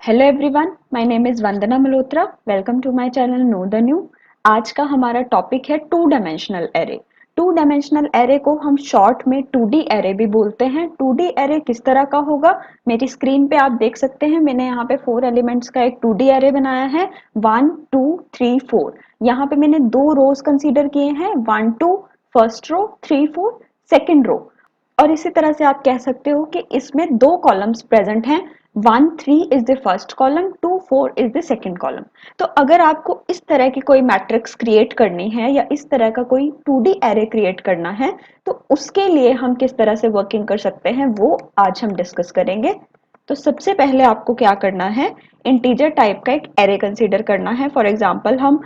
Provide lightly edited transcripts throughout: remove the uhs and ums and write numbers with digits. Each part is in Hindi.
Hello everyone, my name is Vandana Malhotra. Welcome to my channel know the new. आज का हमारा टॉपिक है two dimensional array. Two dimensional array को हम शॉर्ट में 2D एरे भी बोलते हैं। 2D एरे किस तरह का होगा, मेरी स्क्रीन पे आप देख सकते हैं। मैंने यहाँ पे 4 एलिमेंट्स का एक 2D एरे बनाया है। 1 2 3 4। यहाँ पे मैंने दो रोज कंसीडर किए हैं, 1 2 फर्स्ट रो, 3 4 सेकेंड रो। और इसी तरह से आप कह सकते हो कि इसमें दो कॉलम्स प्रेजेंट हैं। 1 3 is the first column, 2 4 is the second column. तो अगर आपको इस तरह की कोई मैट्रिक्स क्रिएट करनी है या इस तरह का कोई 2D एरे क्रिएट करना है, तो उसके लिए हम किस तरह से वर्किंग कर सकते हैं वो आज हम डिस्कस करेंगे। तो सबसे पहले आपको क्या करना है, इंटीजर टाइप का एक एरे कंसीडर करना है। फॉर एग्जांपल हम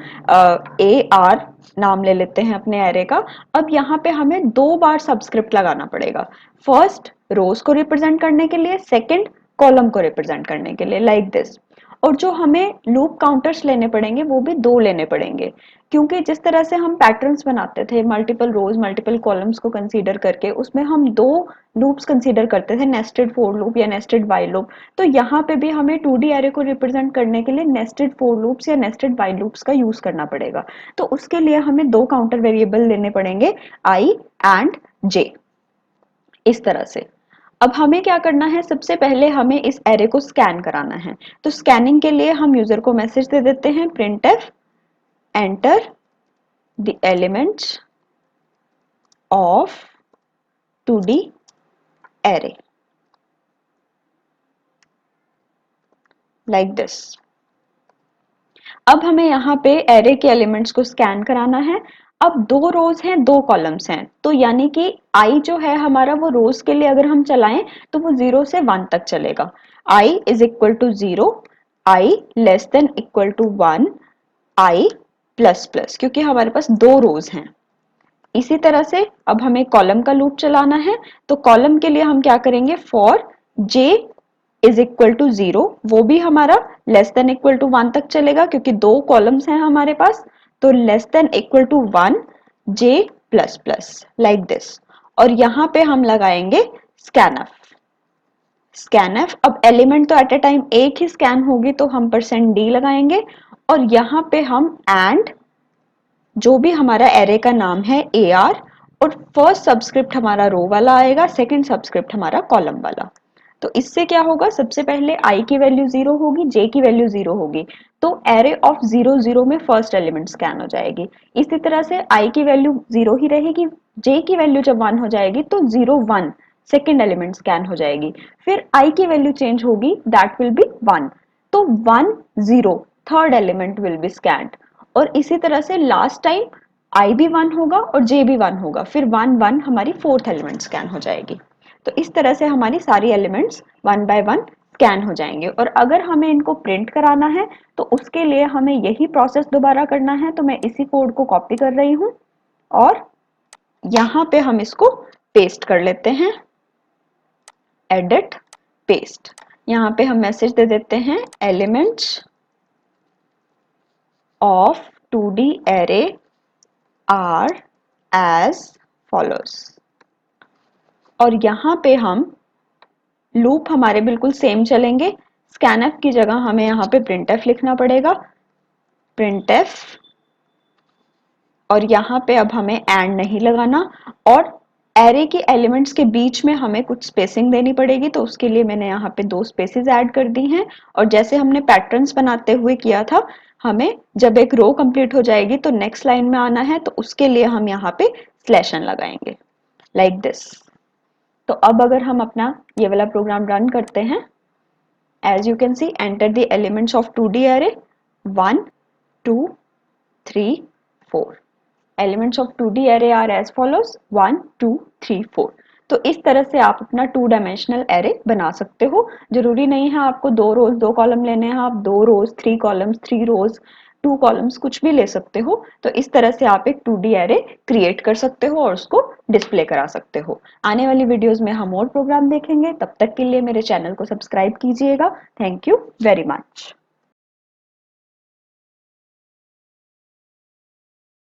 ए आर नाम ले लेते हैं अपने एरे का। अब यहाँ पे हमें दो बार सबस्क्रिप्ट लगाना पड़ेगा, फर्स्ट रोज को रिप्रेजेंट करने के लिए, सेकंड कॉलम को रिप्रेजेंट करने के लिए, लाइक दिस। और जो हमें लूप काउंटर्स लेने पड़ेंगे वो भी दो लेने पड़ेंगे, क्योंकि जिस तरह से हम पैटर्न्स बनाते थे मल्टीपल रोज मल्टीपल कॉलम्स को कंसीडर करके, उसमें हम दो लूप्स कंसीडर करते थे, नेस्टेड फोर लूप या नेस्टेड वाइल लूप। तो यहाँ पे भी हमें 2D एरे को रिप्रेजेंट करने के लिए नेस्टेड फोर लूप्स या नेस्टेड वाइल लूप्स का यूज करना पड़ेगा। तो उसके लिए हमें दो काउंटर वेरिएबल लेने पड़ेंगे, आई एंड जे, इस तरह से। अब हमें क्या करना है, सबसे पहले हमें इस एरे को स्कैन कराना है। तो स्कैनिंग के लिए हम यूजर को मैसेज दे देते हैं, printf enter the elements of 2D array, like this। अब हमें यहाँ पे एरे के एलिमेंट्स को स्कैन कराना है। अब दो रोज हैं दो कॉलम्स हैं, तो यानी कि आई जो है हमारा, वो रोज के लिए अगर हम चलाएं तो वो 0 से 1 तक चलेगा। I is equal to 0, I less than equal to 1, I plus plus, क्योंकि हमारे पास दो रोज हैं। इसी तरह से अब हमें कॉलम का लूप चलाना है। तो कॉलम के लिए हम क्या करेंगे, for j is equal to 0, वो भी हमारा लेस देन इक्वल टू 1 तक चलेगा क्योंकि दो कॉलम्स हैं हमारे पास। तो less than equal to 1 j plus plus, like this. और यहाँ पे हम लगाएंगे स्कैनफ। स्कैनफ, अब एलिमेंट तो एट ए टाइम एक ही स्कैन होगी तो हम %d लगाएंगे। और यहाँ पे हम एंड जो भी हमारा एरे का नाम है ए आर, और फर्स्ट सबस्क्रिप्ट हमारा रो वाला आएगा, सेकंड सबस्क्रिप्ट हमारा कॉलम वाला। तो इससे क्या होगा, सबसे पहले आई की वैल्यू 0 होगी, जे की वैल्यू 0 होगी। तो एरे ऑफ 0 0 में फर्स्ट एलिमेंट स्कैन हो जाएगी। इसी तरह से आई की वैल्यू 0 ही रहेगी, जे की वैल्यू जब 1 हो जाएगी तो 0 1 सेकेंड एलिमेंट स्कैन हो जाएगी। फिर आई की वैल्यू चेंज होगी, दैट विल बी 1, तो 1 0 third element will be scanned. और इसी तरह से लास्ट टाइम आई भी 1 होगा और जे भी 1 होगा, फिर 1 1 हमारी फोर्थ एलिमेंट स्कैन हो जाएगी। तो इस तरह से हमारी सारी एलिमेंट्स 1 बाय 1 स्कैन हो जाएंगे। और अगर हमें इनको प्रिंट कराना है तो उसके लिए हमें यही प्रोसेस दोबारा करना है। तो मैं इसी कोड को कॉपी कर रही हूँ और यहाँ पे हम इसको पेस्ट कर लेते हैं, एडिट पेस्ट। यहाँ पे हम मैसेज दे देते हैं, elements of 2D array are as follows। और यहाँ पे हम लूप हमारे बिल्कुल सेम चलेंगे। स्कैनफ की जगह हमें यहाँ पे printf लिखना पड़ेगा, printf। और यहाँ पे अब हमें एंड नहीं लगाना, और एरे के एलिमेंट्स के बीच में हमें कुछ स्पेसिंग देनी पड़ेगी। तो उसके लिए मैंने यहाँ पे दो स्पेसेस ऐड कर दी हैं। और जैसे हमने पैटर्न्स बनाते हुए किया था, हमें जब एक रो कंप्लीट हो जाएगी तो नेक्स्ट लाइन में आना है, तो उसके लिए हम यहाँ पे स्लैश n लगाएंगे, लाइक दिस। तो अब अगर हम अपना ये वाला प्रोग्राम रन करते हैं, as you can see, enter the elements of 2D array 1 2 3 4। Elements of 2D array are as follows 1 2 3 4। तो इस तरह से आप अपना 2 डायमेंशनल एरे बना सकते हो। जरूरी नहीं है आपको दो रोज दो कॉलम लेने हैं, आप दो रोज 3 कॉलम्स 3 रोज 2 कॉलम्स कुछ भी ले सकते हो। तो इस तरह से आप एक 2D एरे क्रिएट कर सकते हो और उसको डिस्प्ले करा सकते हो। आने वाली वीडियोस में हम और प्रोग्राम देखेंगे, तब तक के लिए मेरे चैनल को सब्सक्राइब कीजिएगा। Thank you very much.